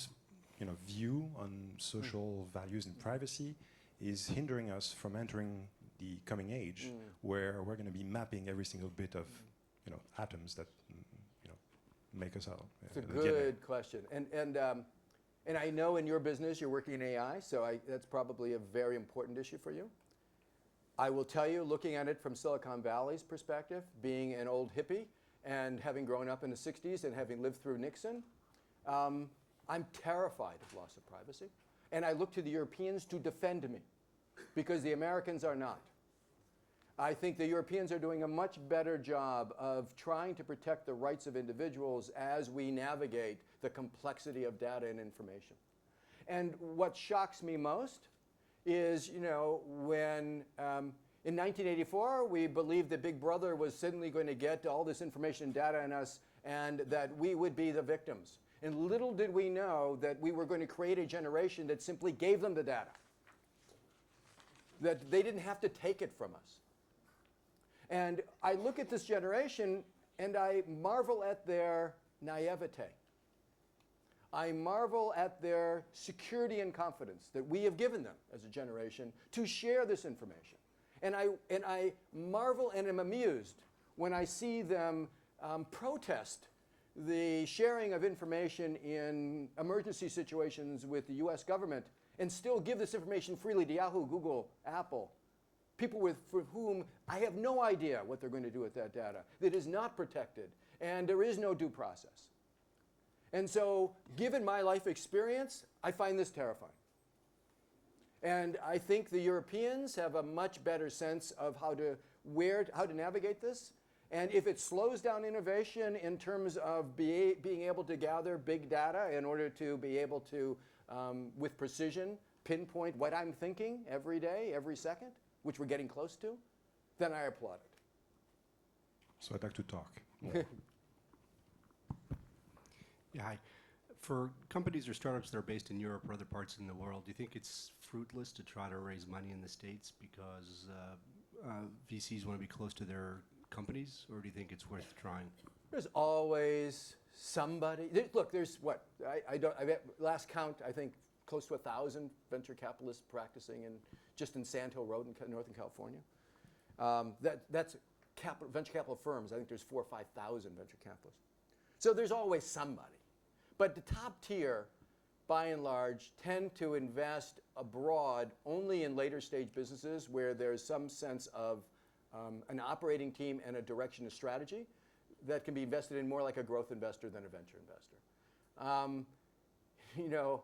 view on social values and privacy is hindering us from entering the coming age where we're going to be mapping every single bit of atoms that make us all? It's a good question. And I know in your business you're working in AI, so that's probably a very important issue for you. I will tell you, looking at it from Silicon Valley's perspective, being an old hippie and having grown up in the 60s and having lived through Nixon, I'm terrified of loss of privacy. And I look to the Europeans to defend me because the Americans are not. I think the Europeans are doing a much better job of trying to protect the rights of individuals as we navigate the complexity of data and information. And what shocks me most is, when in 1984 we believed that Big Brother was suddenly going to get all this information and data on us and that we would be the victims. And little did we know that we were going to create a generation that simply gave them the data. That they didn't have to take it from us. And I look at this generation and I marvel at their naivete. I marvel at their security and confidence that we have given them as a generation to share this information. And I marvel and am amused when I see them protest the sharing of information in emergency situations with the US government and still give this information freely to Yahoo, Google, Apple, people for whom I have no idea what they're going to do with that data, that is not protected, and there is no due process. And so, given my life experience, I find this terrifying. And I think the Europeans have a much better sense of how to navigate this. And if it slows down innovation in terms of being able to gather big data in order to be able to, with precision, pinpoint what I'm thinking every day, every second, which we're getting close to, then I applaud it. So I'd like to talk. Yeah, hi. For companies or startups that are based in Europe or other parts in the world, do you think it's fruitless to try to raise money in the States because VCs want to be close to their companies, or do you think it's worth trying? There's always somebody. Look, there's what? Last count, I think close to 1,000 venture capitalists practicing just in Sand Hill Road in Northern California. That's venture capital firms, I think there's 4,000 or 5,000 venture capitalists. So there's always somebody. But the top tier, by and large, tend to invest abroad only in later stage businesses where there's some sense of an operating team and a direction and strategy that can be invested in more like a growth investor than a venture investor. You know,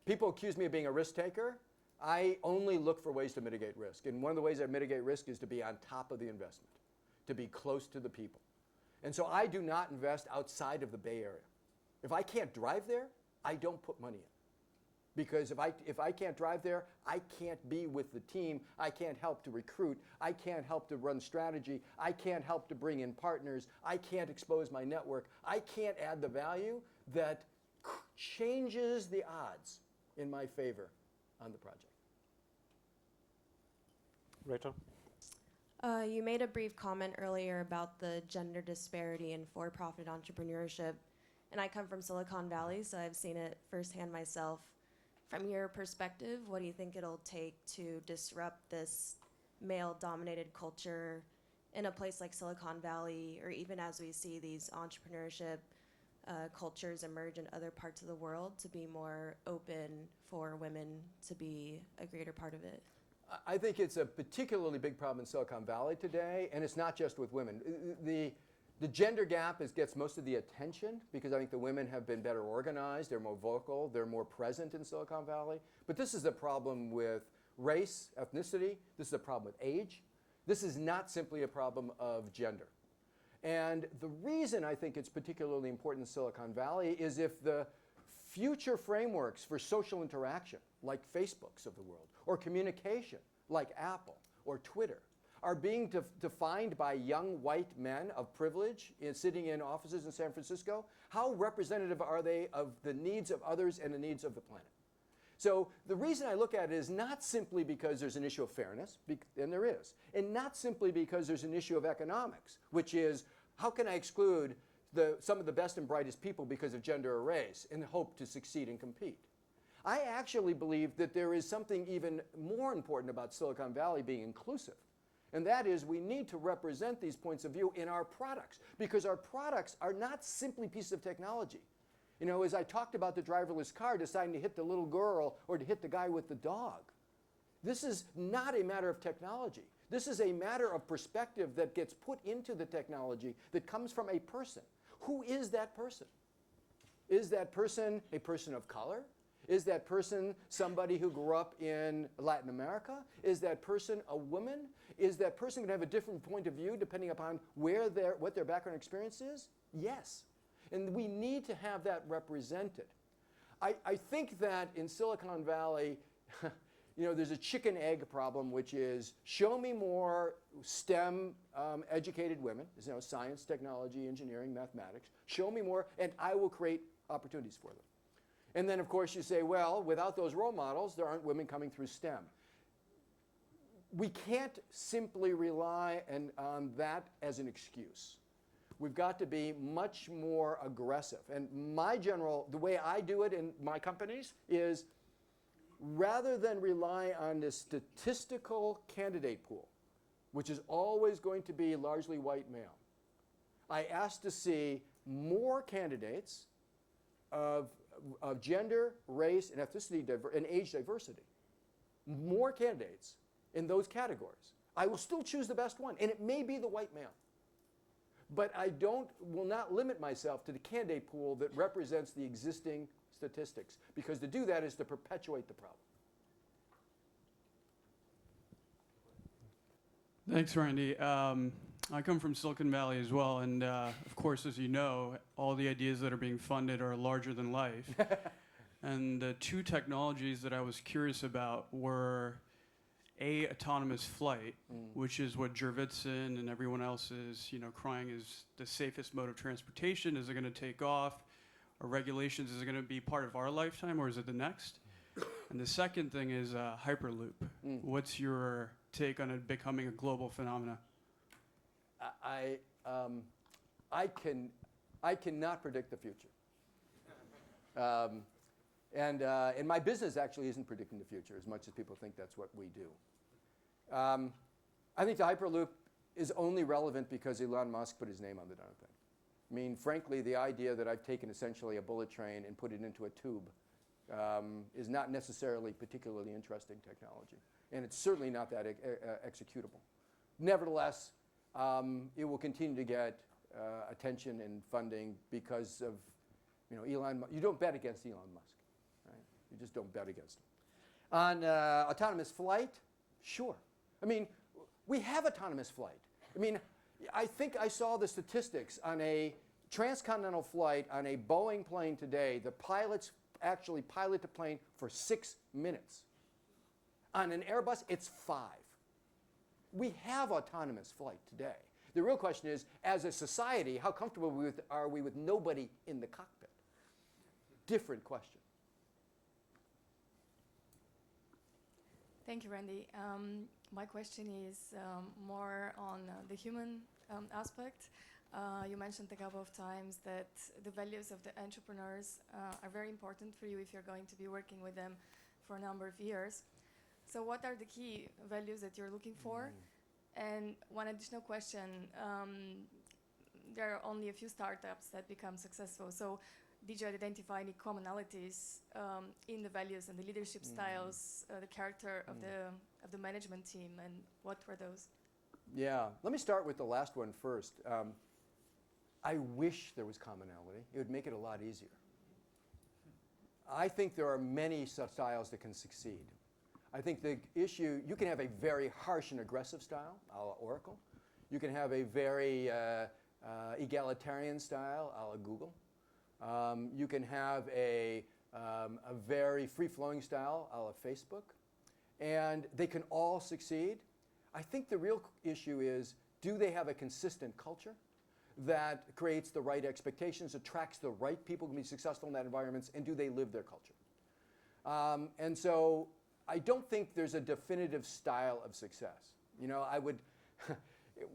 people accuse me of being a risk taker. I only look for ways to mitigate risk. And one of the ways I mitigate risk is to be on top of the investment, to be close to the people. And so I do not invest outside of the Bay Area. If I can't drive there, I don't put money in. Because if I can't drive there, I can't be with the team. I can't help to recruit. I can't help to run strategy. I can't help to bring in partners. I can't expose my network. I can't add the value that changes the odds in my favor on the project. Rachel? You made a brief comment earlier about the gender disparity in for-profit entrepreneurship, and I come from Silicon Valley, so I've seen it firsthand myself. From your perspective, what do you think it'll take to disrupt this male-dominated culture in a place like Silicon Valley, or even as we see these entrepreneurship cultures emerge in other parts of the world, to be more open for women to be a greater part of it? I think it's a particularly big problem in Silicon Valley today, and it's not just with women. The gender gap gets most of the attention because I think the women have been better organized, they're more vocal, they're more present in Silicon Valley. But this is a problem with race, ethnicity, this is a problem with age. This is not simply a problem of gender. And the reason I think it's particularly important in Silicon Valley is if the future frameworks for social interaction, like Facebooks of the world, or communication, like Apple or Twitter, are being defined by young white men of privilege sitting in offices in San Francisco, how representative are they of the needs of others and the needs of the planet? So the reason I look at it is not simply because there's an issue of fairness, and there is, and not simply because there's an issue of economics, which is how can I exclude some of the best and brightest people because of gender or race and hope to succeed and compete. I actually believe that there is something even more important about Silicon Valley being inclusive. And that is we need to represent these points of view in our products because our products are not simply pieces of technology. You know, as I talked about the driverless car deciding to hit the little girl or to hit the guy with the dog, this is not a matter of technology. This is a matter of perspective that gets put into the technology that comes from a person. Who is that person? Is that person a person of color? Is that person somebody who grew up in Latin America? Is that person a woman? Is that person going to have a different point of view depending upon what their background experience is? Yes. And we need to have that represented. I think that in Silicon Valley, you know, there's a chicken-egg problem, which is show me more STEM educated women, you know, science, technology, engineering, mathematics. Show me more, and I will create opportunities for them. And then, of course, you say, well, without those role models, there aren't women coming through STEM. We can't simply rely on that as an excuse. We've got to be much more aggressive. And the way I do it in my companies is rather than rely on the statistical candidate pool, which is always going to be largely white male, I ask to see more candidates of gender, race, and ethnicity, and age diversity. More candidates in those categories. I will still choose the best one, and it may be the white male. But I will not limit myself to the candidate pool that represents the existing statistics, because to do that is to perpetuate the problem. Thanks, Randy. I come from Silicon Valley as well, and of course, as you know, all the ideas that are being funded are larger than life. And the two technologies that I was curious about were autonomous flight, which is what Jurvetson and everyone else is, crying is the safest mode of transportation. Is it going to take off? Or regulations, is it going to be part of our lifetime, or is it the next? And the second thing is Hyperloop. What's your take on it becoming a global phenomenon? I cannot predict the future. And my business actually isn't predicting the future as much as people think that's what we do. I think the Hyperloop is only relevant because Elon Musk put his name on the darn thing. I mean, frankly, the idea that I've taken essentially a bullet train and put it into a tube is not necessarily particularly interesting technology. And it's certainly not that executable. Nevertheless, it will continue to get attention and funding because of, Elon Musk. You don't bet against Elon Musk, right? You just don't bet against him. On autonomous flight, sure. I mean, we have autonomous flight. I mean, I think I saw the statistics on a transcontinental flight on a Boeing plane today. The pilots actually pilot the plane for 6 minutes. On an Airbus, it's 5. We have autonomous flight today. The real question is, as a society, how comfortable are we with nobody in the cockpit? Different question. Thank you, Randy. My question is more on the human aspect. You mentioned a couple of times that the values of the entrepreneurs are very important for you if you're going to be working with them for a number of years. So what are the key values that you're looking for? And one additional question, there are only a few startups that become successful. So did you identify any commonalities in the values and the leadership styles, the character of the management team, and what were those? Yeah, let me start with the last one first. I wish there was commonality. It would make it a lot easier. I think there are many such styles that can succeed. I think the issue, you can have a very harsh and aggressive style, a la Oracle. You can have a very egalitarian style, a la Google. You can have a very free-flowing style, a la Facebook. And they can all succeed. I think the real issue is, do they have a consistent culture that creates the right expectations, attracts the right people who can be successful in that environment, and do they live their culture? And so I don't think there's a definitive style of success. I would,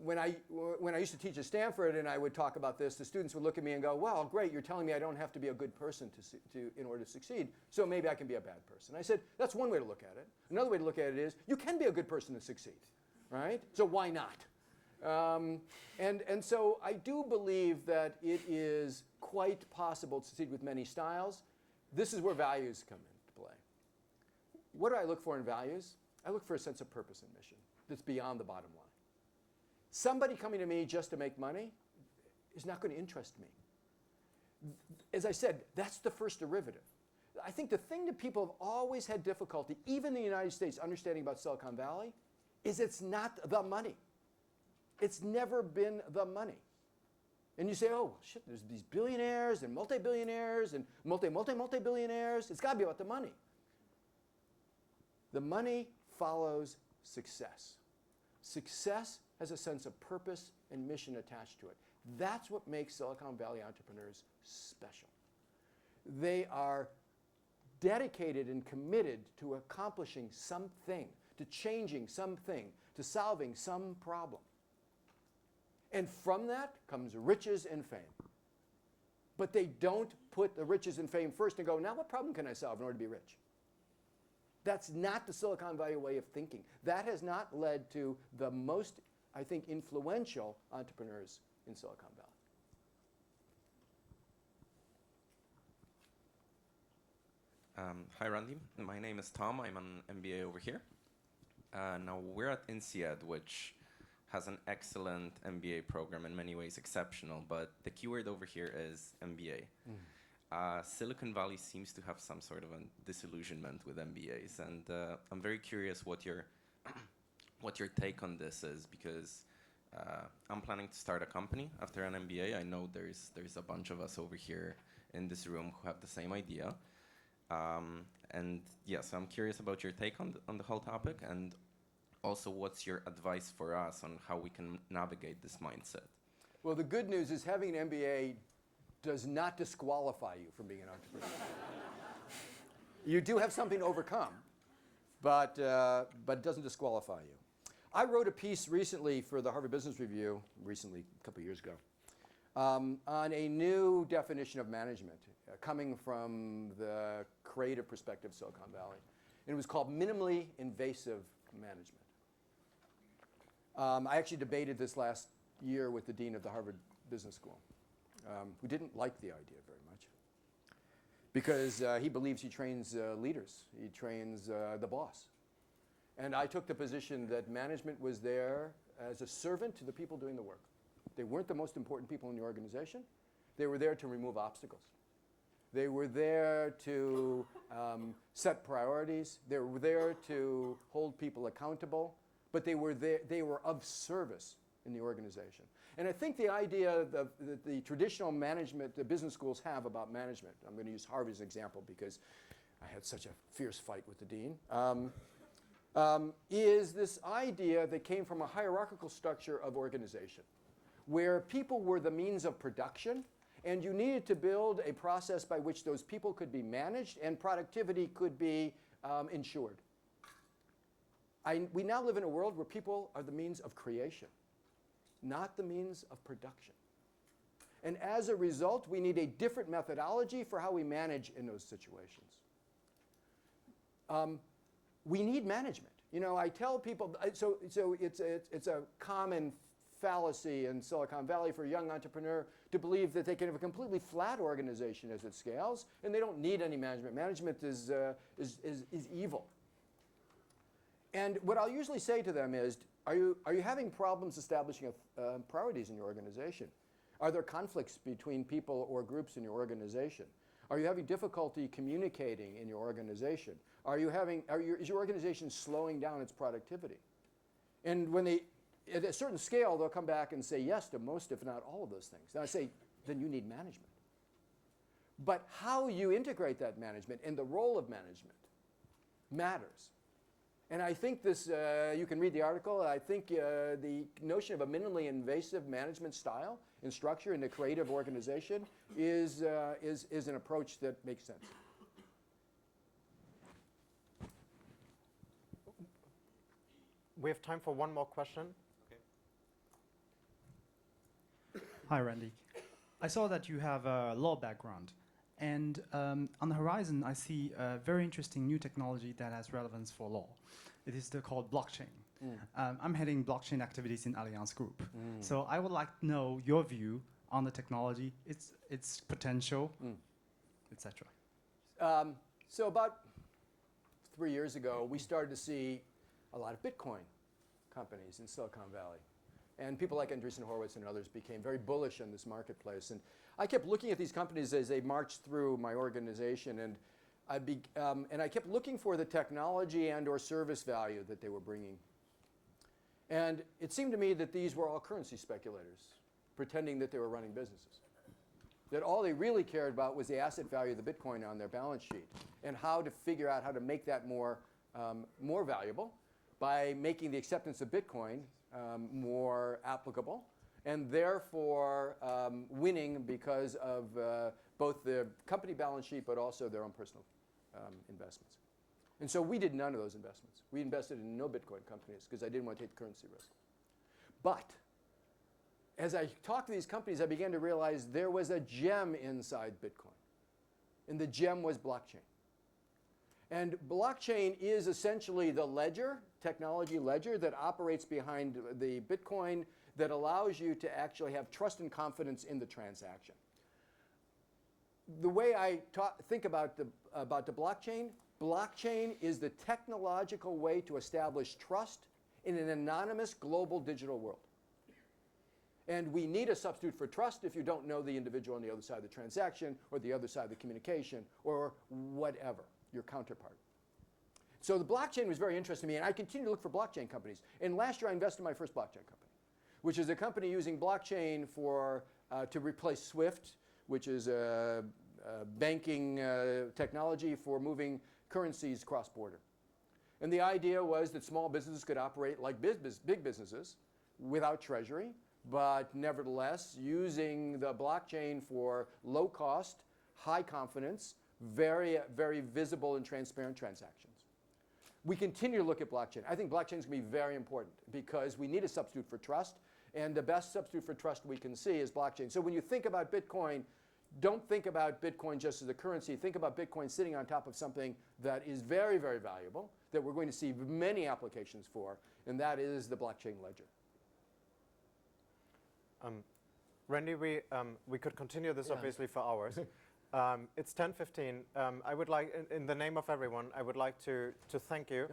when I used to teach at Stanford and I would talk about this, the students would look at me and go, well, great, you're telling me I don't have to be a good person in order to succeed, so maybe I can be a bad person. I said, that's one way to look at it. Another way to look at it is, you can be a good person to succeed, right? So why not? And so I do believe that it is quite possible to succeed with many styles. This is where values come into play. What do I look for in values? I look for a sense of purpose and mission that's beyond the bottom line. Somebody coming to me just to make money is not going to interest me. As I said, that's the first derivative. I think the thing that people have always had difficulty, even in the United States, understanding about Silicon Valley, is it's not the money. It's never been the money. And you say, oh, well, shit, there's these billionaires and multi-billionaires and multi-billionaires. It's got to be about the money. The money follows success. Success has a sense of purpose and mission attached to it. That's what makes Silicon Valley entrepreneurs special. They are dedicated and committed to accomplishing something, to changing something, to solving some problem. And from that comes riches and fame. But they don't put the riches and fame first and go, now what problem can I solve in order to be rich? That's not the Silicon Valley way of thinking. That has not led to the most, I think, influential entrepreneurs in Silicon Valley. Hi, Randy. My name is Tom. I'm an MBA over here. Now, we're at INSEAD, which has an excellent MBA program, in many ways exceptional, but the keyword over here is MBA. Silicon Valley seems to have some sort of a disillusionment with MBAs, and I'm very curious what your take on this is, because I'm planning to start a company after an MBA. I know there's a bunch of us over here in this room who have the same idea. And yeah, so I'm curious about your take on the whole topic, and also what's your advice for us on how we can navigate this mindset? Well, the good news is having an MBA does not disqualify you from being an entrepreneur. You do have something to overcome, but it doesn't disqualify you. I wrote a piece recently for the Harvard Business Review, a couple of years ago, on a new definition of management coming from the creative perspective of Silicon Valley. And it was called minimally invasive management. I actually debated this last year with the dean of the Harvard Business School, who didn't like the idea very much because he believes he trains leaders. He trains the boss. And I took the position that management was there as a servant to the people doing the work. They weren't the most important people in the organization. They were there to remove obstacles. They were there to set priorities. They were there to hold people accountable. But they were there, they were of service in the organization. And I think the idea that the traditional management, the business schools have about management, I'm going to use Harvard as an example because I had such a fierce fight with the dean, is this idea that came from a hierarchical structure of organization, where people were the means of production, and you needed to build a process by which those people could be managed and productivity could be ensured. We now live in a world where people are the means of creation, not the means of production. And as a result, we need a different methodology for how we manage in those situations. We need management. You know, I tell people, so it's a common fallacy in Silicon Valley for a young entrepreneur to believe that they can have a completely flat organization as it scales, and they don't need any management. Management is evil. And what I'll usually say to them is, are you having problems establishing priorities in your organization? Are there conflicts between people or groups in your organization? Are you having difficulty communicating in your organization? Is your organization slowing down its productivity? And when at a certain scale, they'll come back and say yes to most, if not all of those things. Then I say, then you need management. But how you integrate that management and the role of management matters. And I think this, you can read the article, I think the notion of a minimally invasive management style and structure in a creative organization is an approach that makes sense. We have time for one more question. Hi, Randy. I saw that you have a law background. And on the horizon, I see a very interesting new technology that has relevance for law. It is called blockchain. I'm heading blockchain activities in Allianz Group. So I would like to know your view on the technology, its potential, etc. So about 3 years ago, we started to see a lot of Bitcoin companies in Silicon Valley. And people like Andreessen Horowitz and others became very bullish on this marketplace. And I kept looking at these companies as they marched through my organization, and I kept looking for the technology and or service value that they were bringing. And it seemed to me that these were all currency speculators, pretending that they were running businesses. That all they really cared about was the asset value of the Bitcoin on their balance sheet and how to figure out how to make that more valuable by making the acceptance of Bitcoin more applicable, and therefore winning because of both the company balance sheet but also their own personal investments. And so we did none of those investments. We invested in no Bitcoin companies because I didn't want to take the currency risk. But as I talked to these companies, I began to realize there was a gem inside Bitcoin. And the gem was blockchain. And blockchain is essentially the ledger, technology ledger, that operates behind the Bitcoin that allows you to actually have trust and confidence in the transaction. The way I think about the blockchain is the technological way to establish trust in an anonymous global digital world. And we need a substitute for trust if you don't know the individual on the other side of the transaction or the other side of the communication or whatever, your counterpart. So the blockchain was very interesting to me, and I continue to look for blockchain companies. And last year I invested in my first blockchain company, which is a company using blockchain to replace SWIFT, which is a banking technology for moving currencies cross-border. And the idea was that small businesses could operate like big businesses without treasury, but nevertheless using the blockchain for low cost, high confidence, very, very visible and transparent transactions. We continue to look at blockchain. I think blockchain is going to be very important because we need a substitute for trust, and the best substitute for trust we can see is blockchain. So when you think about Bitcoin, don't think about Bitcoin just as a currency. Think about Bitcoin sitting on top of something that is very, very valuable, that we're going to see many applications for, and that is the blockchain ledger. Randy, we could continue this obviously for hours. It's 10:15. I would like, in the name of everyone, I would like to thank you.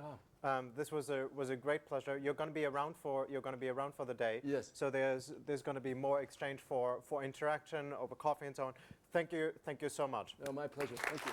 This was a great pleasure. You're going to be around for the day. Yes. So there's going to be more exchange for interaction over coffee and so on. Thank you so much. Oh, my pleasure. Thank you.